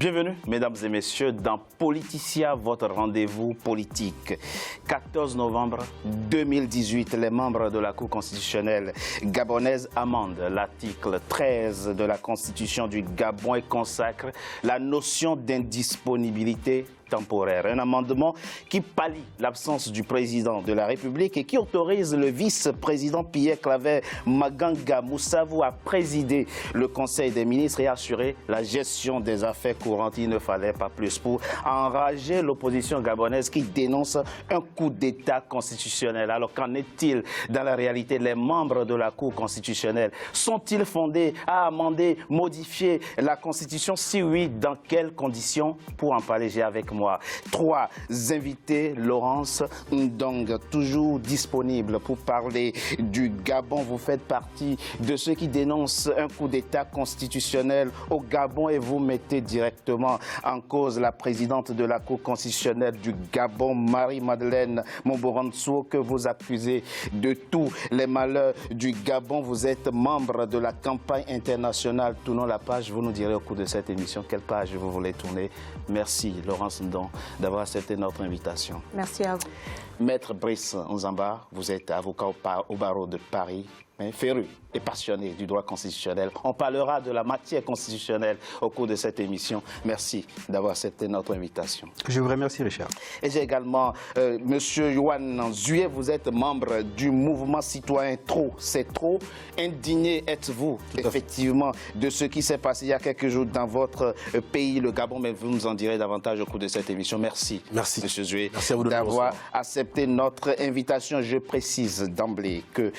Bienvenue, mesdames et messieurs, dans Politicia, votre rendez-vous politique. 14 novembre 2018, les membres de la Cour constitutionnelle gabonaise amendent l'article 13 de la Constitution du Gabon et consacre la notion d'indisponibilité temporaire. Un amendement qui pallie l'absence du président de la République et qui autorise le vice-président Pierre Claver Maganga Moussavou à présider le Conseil des ministres et assurer la gestion des affaires courantes. Il ne fallait pas plus pour enrager l'opposition gabonaise qui dénonce un coup d'État constitutionnel. Alors qu'en est-il dans la réalité? Les membres de la Cour constitutionnelle sont-ils fondés à amender, modifier la Constitution? Si oui, dans quelles conditions? Pour en parler, j'ai avec moi trois invités. Laurence Ndong, toujours disponible pour parler du Gabon. Vous faites partie de ceux qui dénoncent un coup d'État constitutionnel au Gabon et vous mettez directement en cause la présidente de la Cour constitutionnelle du Gabon, Marie-Madeleine Montmorenso, que vous accusez de tous les malheurs du Gabon. Vous êtes membre de la campagne internationale Tournons la page. Vous nous direz au cours de cette émission quelle page vous voulez tourner. Merci, Laurence Ndong, d'avoir accepté notre invitation. Merci à vous. Maître Brice Nzamba, vous êtes avocat au barreau de Paris, féru et passionné du droit constitutionnel. On parlera de la matière constitutionnelle au cours de cette émission. Merci d'avoir accepté notre invitation. Je vous remercie, Richard. Et j'ai également Monsieur Yohan Zuye, vous êtes membre du mouvement citoyen Trop, c'est trop. Indigné êtes-vous effectivement de ce qui s'est passé il y a quelques jours dans votre pays, le Gabon, mais vous nous en direz davantage au cours de cette émission. Merci, Monsieur Zuye, d'avoir accepté notre invitation. Je précise d'emblée que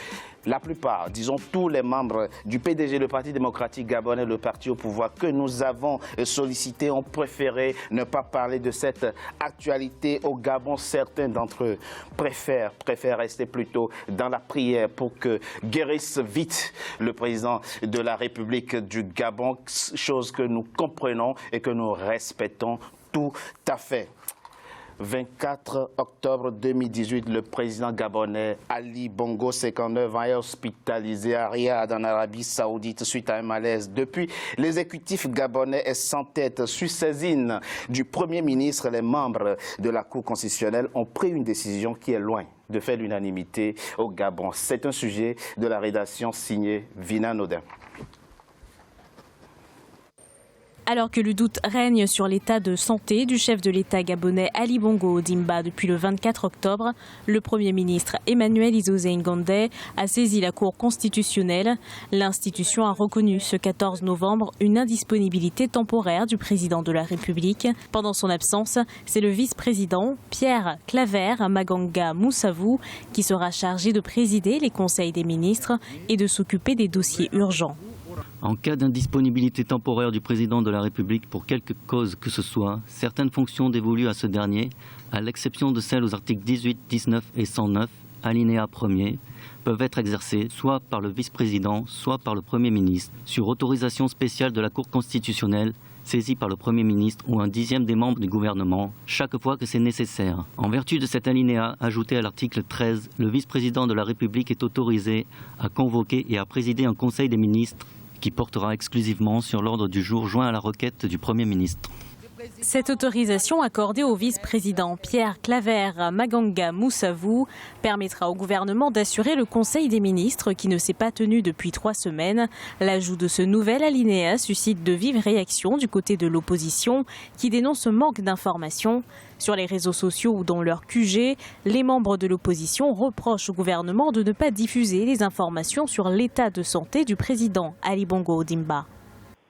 la plupart, disons tous les membres du PDG, le Parti démocratique gabonais, le parti au pouvoir que nous avons sollicité, ont préféré ne pas parler de cette actualité au Gabon. Certains d'entre eux préfèrent rester plutôt dans la prière pour que guérisse vite le président de la République du Gabon, chose que nous comprenons et que nous respectons tout à fait. 24 octobre 2018, le président gabonais Ali Bongo, 59 ans, est hospitalisé à Riyad en Arabie Saoudite suite à un malaise. Depuis, l'exécutif gabonais est sans tête. Sur saisine du Premier ministre, les membres de la Cour constitutionnelle ont pris une décision qui est loin de faire l'unanimité au Gabon. C'est un sujet de la rédaction signée Vina Nodin. Alors que le doute règne sur l'état de santé du chef de l'État gabonais Ali Bongo Ondimba depuis le 24 octobre, le Premier ministre Emmanuel Izosé Ngandé a saisi la Cour constitutionnelle. L'institution a reconnu ce 14 novembre une indisponibilité temporaire du président de la République. Pendant son absence, c'est le vice-président Pierre Claver Maganga Moussavou qui sera chargé de présider les conseils des ministres et de s'occuper des dossiers urgents. En cas d'indisponibilité temporaire du président de la République pour quelque cause que ce soit, certaines fonctions dévolues à ce dernier, à l'exception de celles aux articles 18, 19 et 109, alinéa 1er, peuvent être exercées soit par le vice-président, soit par le Premier ministre, sur autorisation spéciale de la Cour constitutionnelle, saisie par le Premier ministre ou un dixième des membres du gouvernement, chaque fois que c'est nécessaire. En vertu de cet alinéa ajouté à l'article 13, le vice-président de la République est autorisé à convoquer et à présider un conseil des ministres qui portera exclusivement sur l'ordre du jour joint à la requête du Premier ministre. Cette autorisation accordée au vice-président Pierre Claver Maganga Moussavou permettra au gouvernement d'assurer le Conseil des ministres qui ne s'est pas tenu depuis 3 semaines. L'ajout de ce nouvel alinéa suscite de vives réactions du côté de l'opposition qui dénonce ce manque d'informations. Sur les réseaux sociaux ou dans leur QG, les membres de l'opposition reprochent au gouvernement de ne pas diffuser les informations sur l'état de santé du président Ali Bongo Ondimba.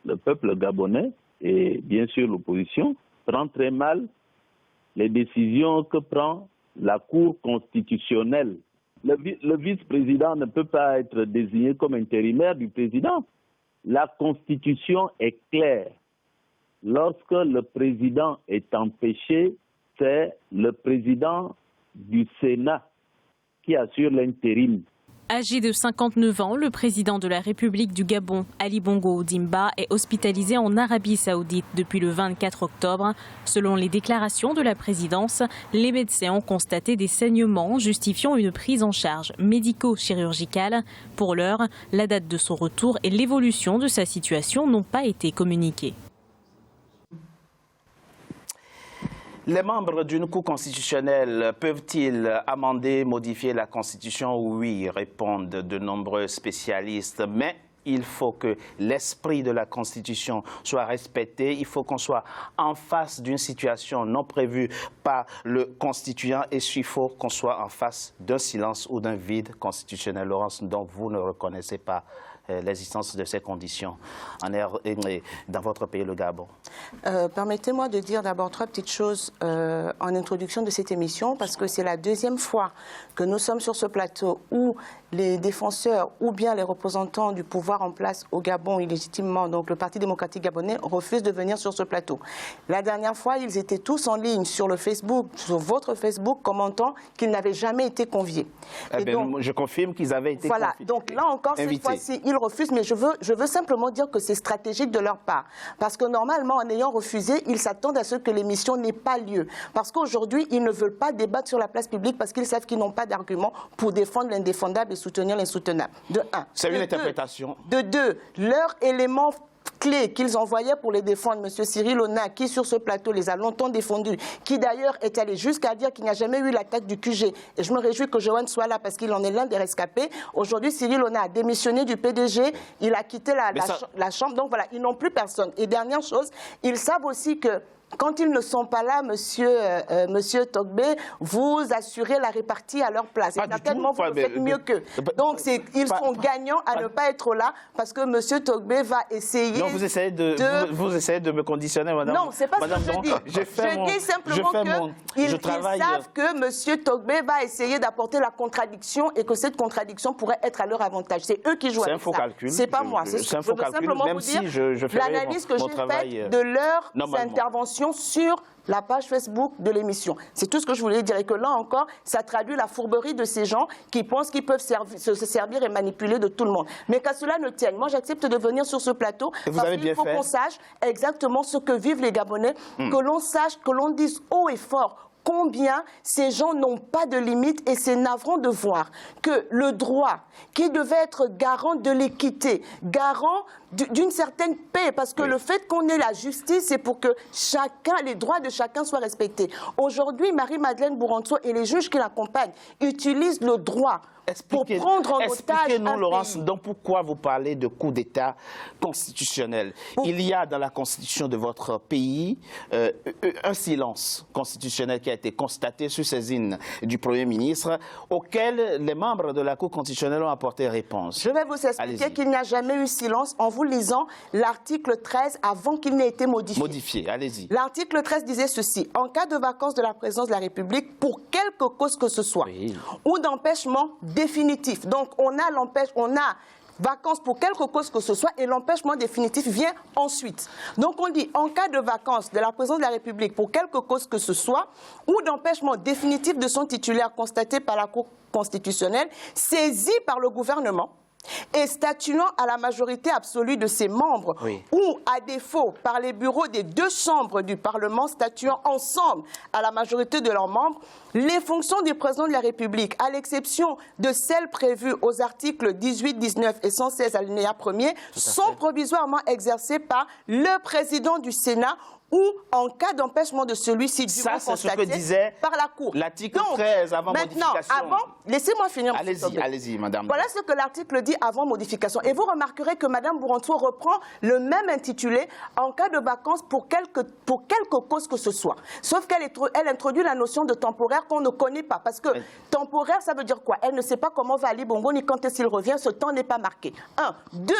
Le peuple gabonais et bien sûr l'opposition prend très mal les décisions que prend la Cour constitutionnelle. Le vice-président ne peut pas être désigné comme intérimaire du président. La Constitution est claire. Lorsque le président est empêché, c'est le président du Sénat qui assure l'intérim. Âgé de 59 ans, le président de la République du Gabon, Ali Bongo Ondimba, est hospitalisé en Arabie Saoudite depuis le 24 octobre. Selon les déclarations de la présidence, les médecins ont constaté des saignements justifiant une prise en charge médico-chirurgicale. Pour l'heure, la date de son retour et l'évolution de sa situation n'ont pas été communiquées. Les membres d'une Cour constitutionnelle peuvent-ils amender, modifier la Constitution? Oui, répondent de nombreux spécialistes, mais il faut que l'esprit de la Constitution soit respecté. Il faut qu'on soit en face d'une situation non prévue par le constituant et il faut qu'on soit en face d'un silence ou d'un vide constitutionnel. Laurence, donc vous ne reconnaissez pas l'existence de ces conditions dans votre pays, le Gabon. Permettez-moi de dire d'abord 3 petites choses en introduction de cette émission, parce que c'est la 2e fois que nous sommes sur ce plateau où les défenseurs ou bien les représentants du pouvoir en place au Gabon illégitimement, donc le Parti démocratique gabonais, refusent de venir sur ce plateau. La dernière fois, ils étaient tous en ligne sur le Facebook, sur votre Facebook, commentant qu'ils n'avaient jamais été conviés. Donc, je confirme qu'ils avaient été conviés. Voilà, donc là encore, cette fois-ci, ils refusent, mais je veux simplement dire que c'est stratégique de leur part. Parce que normalement, en ayant refusé, ils s'attendent à ce que l'émission n'ait pas lieu. Parce qu'aujourd'hui, ils ne veulent pas débattre sur la place publique parce qu'ils savent qu'ils n'ont pas d'argument pour défendre l'indéfendable et soutenir l'insoutenable. De 1. C'est une interprétation. De 2. Leur élément clé qu'ils envoyaient pour les défendre, M. Cyril Ona, qui sur ce plateau les a longtemps défendus, qui d'ailleurs est allé jusqu'à dire qu'il n'y a jamais eu l'attaque du QG. Et je me réjouis que Johan soit là parce qu'il en est l'un des rescapés. Aujourd'hui, Cyril Ona a démissionné du PDG, il a quitté la Chambre, donc voilà, ils n'ont plus personne. Et dernière chose, ils savent aussi que quand ils ne sont pas là, monsieur Togbe, vous assurez la répartie à leur place. Et certainement, vous le faites mieux qu'eux. Donc, ils sont gagnants à ne pas être là parce que monsieur Togbe va essayer... Non, vous essayez de me conditionner, madame. Non, c'est pas ce que je dis. Je dis simplement qu'ils savent que monsieur Togbe va essayer d'apporter la contradiction et que cette contradiction pourrait être à leur avantage. C'est eux qui jouent avec ça. C'est un faux calcul. C'est pas moi. C'est un faux calcul, même si je fais l'analyse que j'ai faite de leurs interventions sur la page Facebook de l'émission. C'est tout ce que je voulais dire et que là encore, ça traduit la fourberie de ces gens qui pensent qu'ils peuvent se servir et manipuler de tout le monde. Mais qu'à cela ne tienne, moi j'accepte de venir sur ce plateau parce qu'il faut qu'on sache exactement ce que vivent les Gabonais, que l'on sache, que l'on dise haut et fort combien ces gens n'ont pas de limite et c'est navrant de voir que le droit qui devait être garant de l'équité, garant d'une certaine paix, parce que le fait qu'on ait la justice, c'est pour que les droits de chacun soient respectés. Aujourd'hui, Marie-Madeleine Bouranto et les juges qui l'accompagnent utilisent le droit pour prendre en otage. Expliquez-nous, Laurence, donc pourquoi vous parlez de coup d'État constitutionnel? Il y a dans la constitution de votre pays un silence constitutionnel qui a été constaté sur saisine du Premier ministre, auquel les membres de la Cour constitutionnelle ont apporté réponse. Je vais vous expliquer qu'il n'y a jamais eu silence en vous lisant l'article 13 avant qu'il n'ait été modifié. Modifié, allez-y. L'article 13 disait ceci: en cas de vacance de la présidence de la République pour quelque cause que ce soit, ou d'empêchement définitif. Donc on a vacances pour quelque cause que ce soit et l'empêchement définitif vient ensuite. Donc on dit en cas de vacances de la présidence de la République pour quelque cause que ce soit ou d'empêchement définitif de son titulaire constaté par la Cour constitutionnelle, saisi par le gouvernement et statuant à la majorité absolue de ses membres ou, à défaut, par les bureaux des 2 chambres du Parlement statuant ensemble à la majorité de leurs membres, les fonctions du président de la République, à l'exception de celles prévues aux articles 18, 19 et 116 alinéa 1er, sont provisoirement exercées par le président du Sénat ou en cas d'empêchement de celui-ci dûment constaté par la Cour. L'article 13 avant modification. Laissez-moi finir. Allez-y, madame. Voilà ce que l'article dit avant modification. Et vous remarquerez que madame Bouranto reprend le même intitulé en cas de vacances pour quelque cause que ce soit. Sauf qu'elle introduit la notion de temporaire qu'on ne connaît pas. Parce que temporaire, ça veut dire quoi? Elle ne sait pas comment va Ali Bongo ni quand est-ce qu'il revient. Ce temps n'est pas marqué. 1. 2.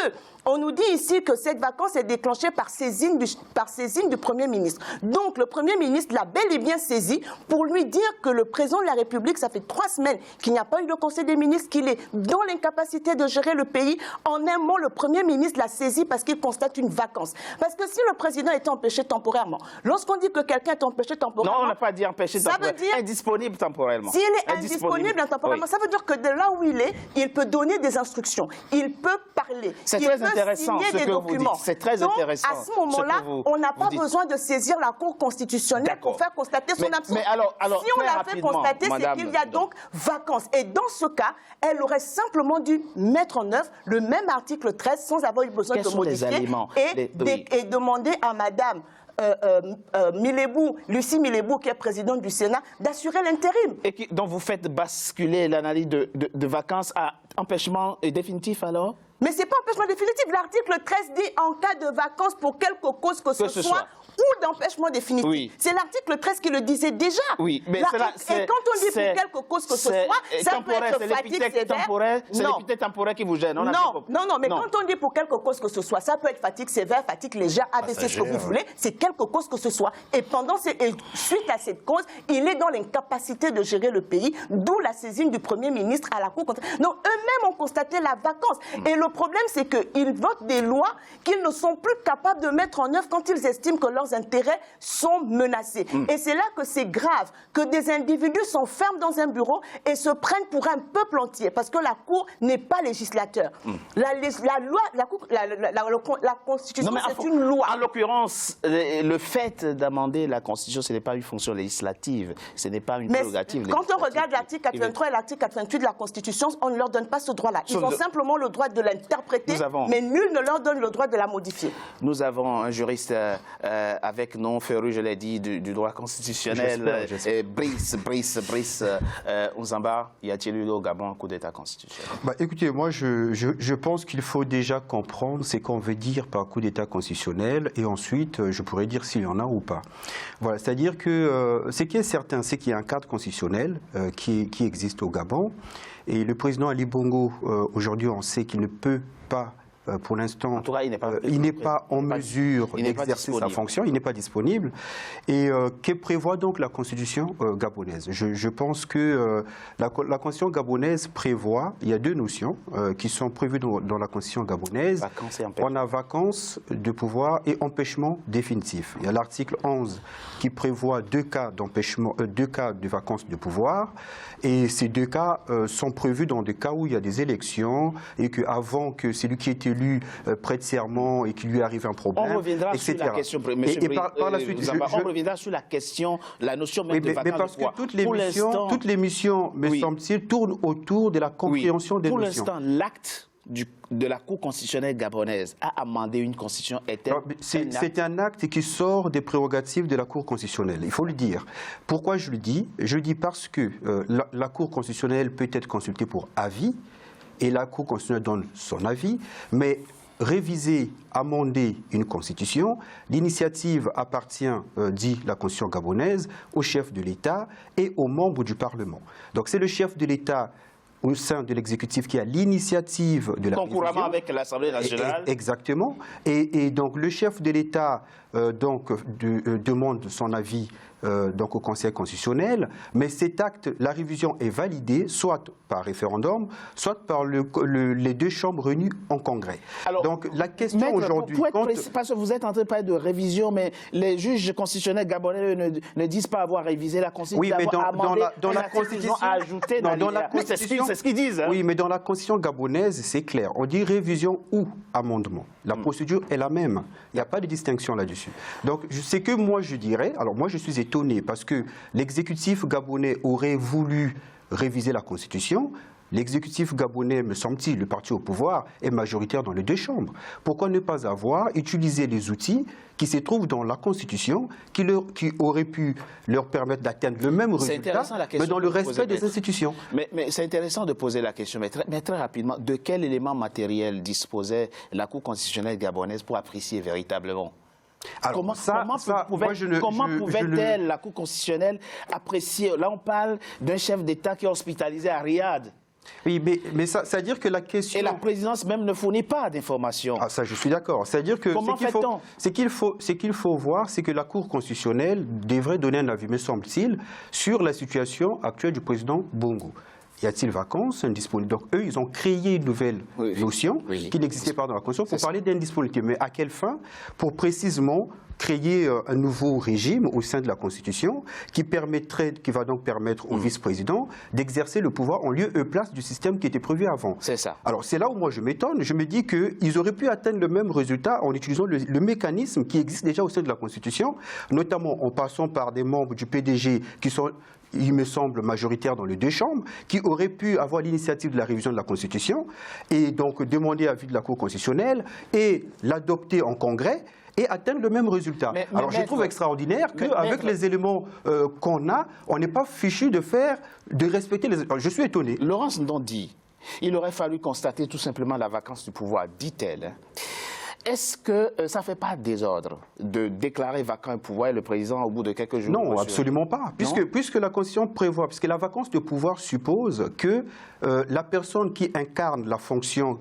On nous dit ici que cette vacance est déclenchée par saisine du Premier ministre. Donc le Premier ministre l'a bel et bien saisi pour lui dire que le président de la République, ça fait 3 semaines qu'il n'y a pas eu de Conseil des ministres, qu'il est dans l'incapacité de gérer le pays. En un mot, le Premier ministre l'a saisi parce qu'il constate une vacance. Parce que si le président était empêché temporairement, lorsqu'on dit que quelqu'un est empêché temporairement... Non, on n'a pas dit empêché temporairement, ça veut dire indisponible temporairement. S'il est indisponible temporairement, ça veut dire que de là où il est, il peut donner des instructions, il peut parler, c'est très intéressant signer des documents. C'est très intéressant. Donc, à ce moment-là, on n'a pas besoin de saisir la Cour constitutionnelle pour faire constater son absence. Mais alors, si on l'a fait constater, c'est qu'il y a donc vacances. Et dans ce cas, elle aurait simplement dû mettre en œuvre le même article 13 sans avoir eu besoin de modifier et demander à madame Lucie Milébou, qui est présidente du Sénat, d'assurer l'intérim. Et donc vous faites basculer l'analyse de vacances à empêchement définitif alors? Mais ce n'est pas empêchement définitif. L'article 13 dit en cas de vacances pour quelque cause que ce soit ou d'empêchement définitif. Oui. C'est l'article 13 qui le disait déjà. Oui, mais et quand on dit pour quelque cause que ce soit, ça peut être fatigue sévère. C'est l'épithète temporaire qui vous gêne. Non, mais quand on dit pour quelque cause que ce soit, ça peut être fatigue sévère, fatigue légère, ABC, ce que vous voulez, c'est quelque cause que ce soit. Et suite à cette cause, il est dans l'incapacité de gérer le pays, d'où la saisine du Premier ministre à la Cour. Donc eux-mêmes ont constaté la vacance. Et le problème, c'est qu'ils votent des lois qu'ils ne sont plus capables de mettre en œuvre quand ils estiment que leurs intérêts sont menacés. Et c'est là que c'est grave que des individus s'enferment dans un bureau et se prennent pour un peuple entier, parce que la Cour n'est pas législateur. La Constitution, c'est une loi. En l'occurrence, le fait d'amender la Constitution, ce n'est pas une fonction législative, ce n'est pas une prérogative législative. Quand on regarde l'article 83 et l'article 88 de la Constitution, on ne leur donne pas ce droit-là. Ils ont simplement le droit de l'interpréter, mais nul ne leur donne le droit de la modifier. Nous avons un juriste avec nom féru, je l'ai dit, du droit constitutionnel, Brice Ouzamba. Y a-t-il eu au Gabon un coup d'État constitutionnel? Écoutez, moi je pense qu'il faut déjà comprendre ce qu'on veut dire par coup d'État constitutionnel et ensuite je pourrais dire s'il y en a ou pas. Voilà, c'est-à-dire que ce qui est certain, c'est qu'il y a un cadre constitutionnel qui existe au Gabon et le président Ali Bongo, aujourd'hui on sait qu'il ne peut pas pour l'instant, il n'est pas en mesure d'exercer sa fonction, il n'est pas disponible. Et que prévoit donc la Constitution gabonaise? Je pense que la Constitution gabonaise prévoit, il y a deux notions qui sont prévues dans la Constitution gabonaise. On a vacances de pouvoir et empêchement définitif. Il y a l'article 11 qui prévoit deux cas de vacances de pouvoir. Et ces deux cas sont prévus dans des cas où il y a des élections et qu'avant que celui qui est élu prête serment et qu'il lui arrive un problème, on reviendra etc. sur la question, par la suite, on reviendra sur la question, la notion même de vacances. Mais parce que toutes les missions, me semble-t-il, tournent autour de la compréhension des notions. Pour l'instant, l'acte de la Cour constitutionnelle gabonaise a amendé une constitution. C'est un acte qui sort des prérogatives de la Cour constitutionnelle, il faut le dire. Pourquoi je le dis? Je le dis parce que la Cour constitutionnelle peut être consultée pour avis, et la Cour constitutionnelle donne son avis, mais réviser, amender une constitution, l'initiative appartient, dit la constitution gabonaise, au chef de l'État et aux membres du Parlement. Donc c'est le chef de l'État au sein de l'exécutif qui a l'initiative de la révision. Concouramment avec l'Assemblée nationale. Exactement. Et donc le chef de l'État demande son avis donc au Conseil constitutionnel, mais cet acte, la révision est validée soit par référendum, soit par les deux chambres réunies en congrès. Alors, donc la question aujourd'hui... Parce que vous êtes en train de parler de révision, mais les juges constitutionnels gabonais ne disent pas avoir révisé la Constitution, oui, mais dans la Constitution, ajouté c'est ce qu'ils disent. Hein. Oui, mais dans la Constitution gabonaise, c'est clair. On dit révision ou amendement. La procédure est la même. Il n'y a pas de distinction là-dessus. Donc, c'est que moi je dirais, alors moi je suis étonné parce que l'exécutif gabonais aurait voulu réviser la Constitution. L'exécutif gabonais, me semble-t-il, le parti au pouvoir, est majoritaire dans les deux chambres. Pourquoi ne pas avoir utilisé les outils qui se trouvent dans la Constitution, qui auraient pu leur permettre d'atteindre le même résultat, mais dans le respect des institutions? Mais c'est intéressant de poser la question, mais très rapidement, de quel élément matériel disposait la Cour constitutionnelle gabonaise pour apprécier véritablement? Alors, comment pouvait-elle, la Cour constitutionnelle, apprécier? Là, on parle d'un chef d'État qui est hospitalisé à Riyad. Oui, mais ça veut dire que la question... Et la présidence même ne fournit pas d'informations. Ah, ça, je suis d'accord. C'est-à-dire que ce qu'il faut voir, c'est que la Cour constitutionnelle devrait donner un avis, me semble-t-il, sur la situation actuelle du président Bongo. Y a-t-il vacances, indisponibilité? Donc eux, ils ont créé une nouvelle notion qui n'existait pas dans la Constitution pour parler d'indisponibilité. Mais à quelle fin? Pour précisément créer un nouveau régime au sein de la Constitution qui va donc permettre au vice-président d'exercer le pouvoir en lieu et place du système qui était prévu avant. C'est ça. Alors c'est là où moi je m'étonne. Je me dis qu'ils auraient pu atteindre le même résultat en utilisant le mécanisme qui existe déjà au sein de la Constitution, notamment en passant par des membres du PDG qui sont, il me semble, majoritaires dans les deux chambres, qui auraient pu avoir l'initiative de la révision de la Constitution et donc demander l'avis de la Cour constitutionnelle et l'adopter en Congrès. et atteindre le même résultat. Alors je trouve extraordinaire qu'avec les éléments qu'on a, on n'est pas fichu de respecter les... Je suis étonné. Laurence Ndondi, il aurait fallu constater tout simplement la vacance du pouvoir, dit-elle. Est-ce que ça ne fait pas désordre de déclarer vacant un pouvoir et le président au bout de quelques jours? Non, absolument pas. Puisque la Constitution prévoit, puisque la vacance de pouvoir suppose que la personne qui incarne la fonction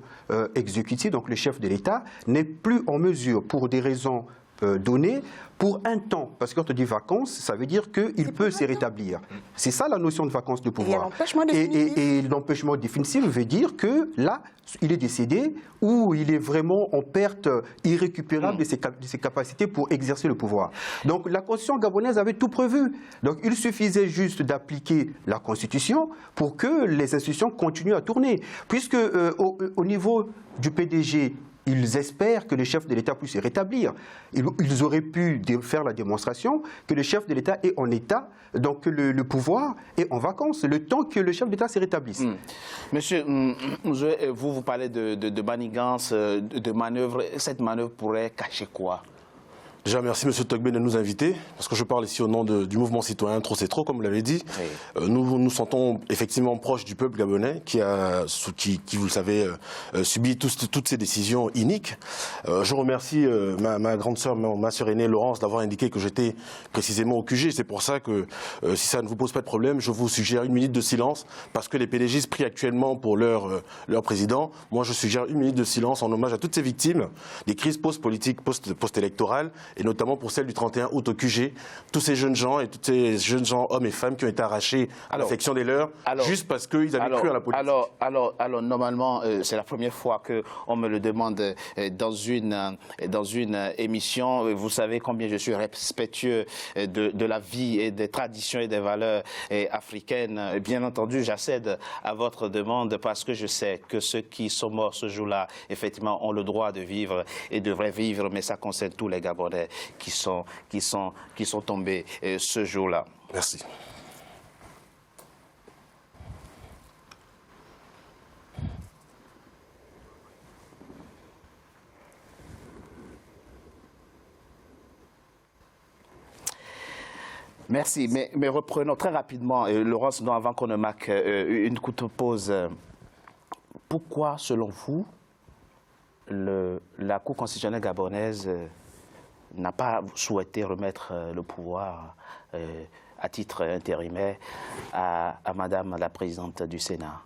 exécutive, donc le chef de l'État, n'est plus en mesure, pour des raisons données, pour un temps, parce que quand on dit vacances, ça veut dire qu'il peut se rétablir. C'est ça la notion de vacances de pouvoir. Et l'empêchement définitif veut dire que là, il est décédé ou il est vraiment en perte irrécupérable de ses capacités pour exercer le pouvoir. Donc la Constitution gabonaise avait tout prévu. Donc il suffisait juste d'appliquer la Constitution pour que les institutions continuent à tourner. Puisque au niveau du PDG, ils espèrent que le chef de l'État puisse se rétablir. Ils auraient pu faire la démonstration que le chef de l'État est en état, donc que le pouvoir est en vacances, le temps que le chef d'État se rétablisse. Monsieur, vous parlez de manigance, de manœuvre. Cette manœuvre pourrait cacher quoi? Déjà, merci M. Togbe de nous inviter, parce que je parle ici au nom du mouvement citoyen Trop c'est trop, comme vous l'avez dit. Oui. Nous nous sentons effectivement proches du peuple gabonais qui, vous le savez, subit toutes ces décisions iniques. Je remercie ma grande sœur, ma sœur aînée Laurence, d'avoir indiqué que j'étais précisément au QG. C'est pour ça que, si ça ne vous pose pas de problème, je vous suggère 1 minute de silence, parce que les PDG prient actuellement pour leur président. Moi, je suggère 1 minute de silence en hommage à toutes ces victimes des crises post-politiques, post-électorales, et notamment pour celle du 31 août au QG, tous ces jeunes gens et tous ces jeunes gens, hommes et femmes, qui ont été arrachés à l'affection des leurs, juste parce qu'ils avaient cru à la politique. Alors normalement, c'est la première fois qu'on me le demande dans une émission. Vous savez combien je suis respectueux de la vie et des traditions et des valeurs africaines. Bien entendu, j'accède à votre demande parce que je sais que ceux qui sont morts ce jour-là, effectivement, ont le droit de vivre et devraient vivre, mais ça concerne tous les Gabonais qui sont tombés ce jour-là. Merci. Merci, mais reprenons très rapidement, Laurence, avant qu'on ne marque une courte pause. Pourquoi, selon vous, la Cour constitutionnelle gabonaise n'a pas souhaité remettre le pouvoir à titre intérimaire à Madame la Présidente du Sénat?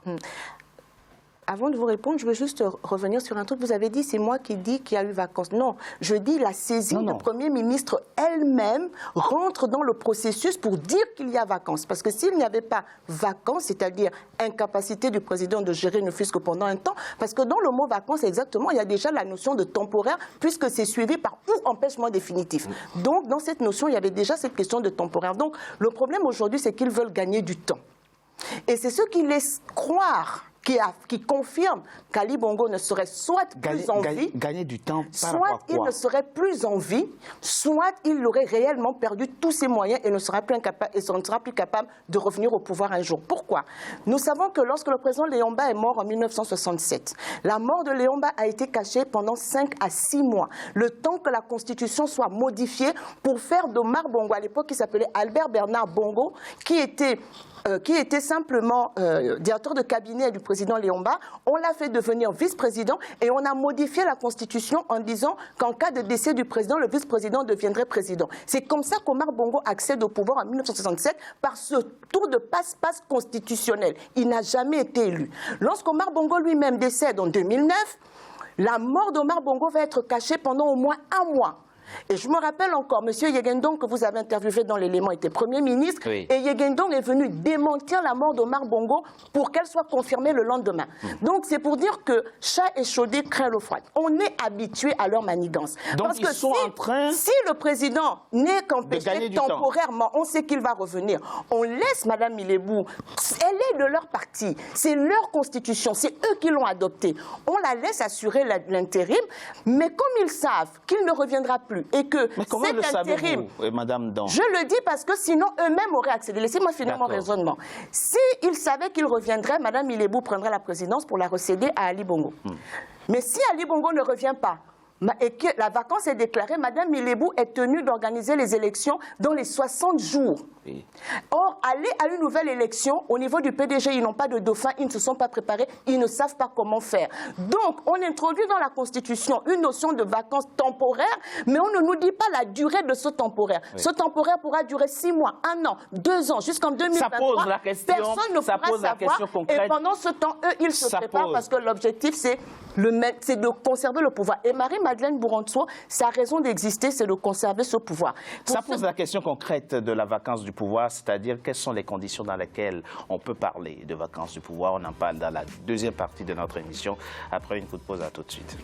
Avant de vous répondre, je veux juste revenir sur un truc. Vous avez dit, c'est moi qui dis qu'il y a eu vacances. Non, je dis la saisie du Premier ministre elle-même rentre dans le processus pour dire qu'il y a vacances. Parce que s'il n'y avait pas vacances, c'est-à-dire incapacité du président de gérer ne fût-ce que pendant un temps, parce que dans le mot vacances, exactement, il y a déjà la notion de temporaire, puisque c'est suivi par ou empêchement définitif. Donc, dans cette notion, il y avait déjà cette question de temporaire. Donc, le problème aujourd'hui, c'est qu'ils veulent gagner du temps. Et c'est ce qui laisse croire, qui confirme qu'Ali Bongo ne serait soit plus en vie, gagner du temps soit il ne serait plus en vie, soit il aurait réellement perdu tous ses moyens et ne sera plus capable de revenir au pouvoir un jour. Pourquoi? Nous savons que lorsque le président Léomba est mort en 1967, la mort de Léomba a été cachée pendant 5 à 6 mois, le temps que la Constitution soit modifiée pour faire d'Omar Bongo, à l'époque qui s'appelait Albert Bernard Bongo, qui était simplement directeur de cabinet du président Léomba, on l'a fait devenir vice-président et on a modifié la Constitution en disant qu'en cas de décès du président, le vice-président deviendrait président. C'est comme ça qu'Omar Bongo accède au pouvoir en 1967 par ce tour de passe-passe constitutionnel. Il n'a jamais été élu. Lorsqu'Omar Bongo lui-même décède en 2009, la mort d'Omar Bongo va être cachée pendant au moins 1 mois. Et je me rappelle encore, M. Yegendong, que vous avez interviewé dans l'élément, était Premier ministre, oui. Et Yegendong est venu démentir la mort d'Omar Bongo pour qu'elle soit confirmée le lendemain. Donc c'est pour dire que chat échaudé craint l'eau froide. On est habitué à leur manigance. Donc parce ils que sont en train si le président n'est qu'empêché temporairement, on sait qu'il va revenir. On laisse Mme Milébou, elle est de leur parti, c'est leur constitution, c'est eux qui l'ont adoptée. On la laisse assurer l'intérim, mais comme ils savent qu'il ne reviendra plus, et que cet intérim, Madame Dan? Je le dis parce que sinon eux-mêmes auraient accédé. Laissez-moi finir mon raisonnement. S'ils savaient qu'il reviendrait, Madame Milébou prendrait la présidence pour la recéder à Ali Bongo. Mais si Ali Bongo ne revient pas, et que la vacance est déclarée, Mme Milébou est tenue d'organiser les élections dans les 60 jours. Oui. Or, aller à une nouvelle élection, au niveau du PDG, ils n'ont pas de dauphin, ils ne se sont pas préparés, ils ne savent pas comment faire. Donc, on introduit dans la Constitution une notion de vacances temporaire, mais on ne nous dit pas la durée de ce temporaire. Oui. Ce temporaire pourra durer 6 mois, 1 an, 2 ans, jusqu'en 2023. Ça pose la question, personne ne pourra savoir. Et pendant ce temps, eux, ils se préparent parce que l'objectif, c'est de conserver le pouvoir. Et Marie-Madeleine Bourantois, sa raison d'exister, c'est de conserver ce pouvoir. Ça pose la question concrète de la vacance du pouvoir, c'est-à-dire quelles sont les conditions dans lesquelles on peut parler de vacance du pouvoir. On en parle dans la deuxième partie de notre émission. Après une courte pause, à tout de suite.